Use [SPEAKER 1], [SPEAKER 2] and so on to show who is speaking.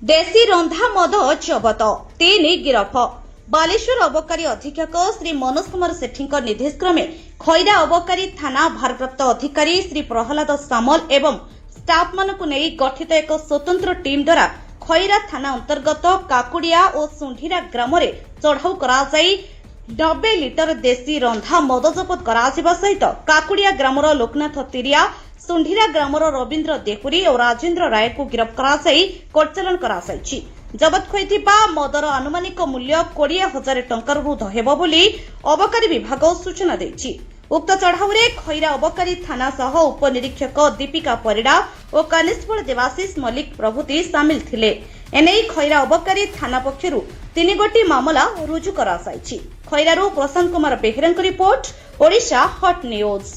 [SPEAKER 1] देशी रंधा मद जबत 3 गिरफ। बालेश्वर अबकारी अधीक्षक श्री मनोज कुमार सेठी निर्देशक्रमे खैरा अबकारी थाना भारप्राप्त अधिकारी श्री प्रहलाद सामल एवं स्टाफ मानकु नेई गठित एक स्वतंत्र टीम द्वारा खैरा थाना अंतर्गत काकुड़िया और सुंढीरा ग्राम रे चढ़ाऊ कराई 90 लिटर देशी रंधा मद जबत कराजिबा सहित काकुड़िया ग्रामर लोकनाथ तिरिया सुंढीरा ग्रामर रवींद्र देहुरी और राजेंद्र राय को गिरफ्त कराई कोर्ट चालान कराई। जबत होइथिबा मदर आनुमानिक मूल्य 20,000 टंकार ऊर्ध हेबो बोली अबकारी विभाग सूचना देछि। उक्त चढ़ाऊरे खैरा अबकारी थाना सह उपनिरीक्षक दीपिका परिड़ा और कनेस्टेबल देवाशीष मल्लिक प्रभृति सामिल थिले। एने खैरा अबकारी थाना पक्षरु 3 गोटी मामला रुजु करासाइछि। खैरारु प्रशांत कुमार बेहेरांक रिपोर्ट, ओडिशा हॉट न्यूज।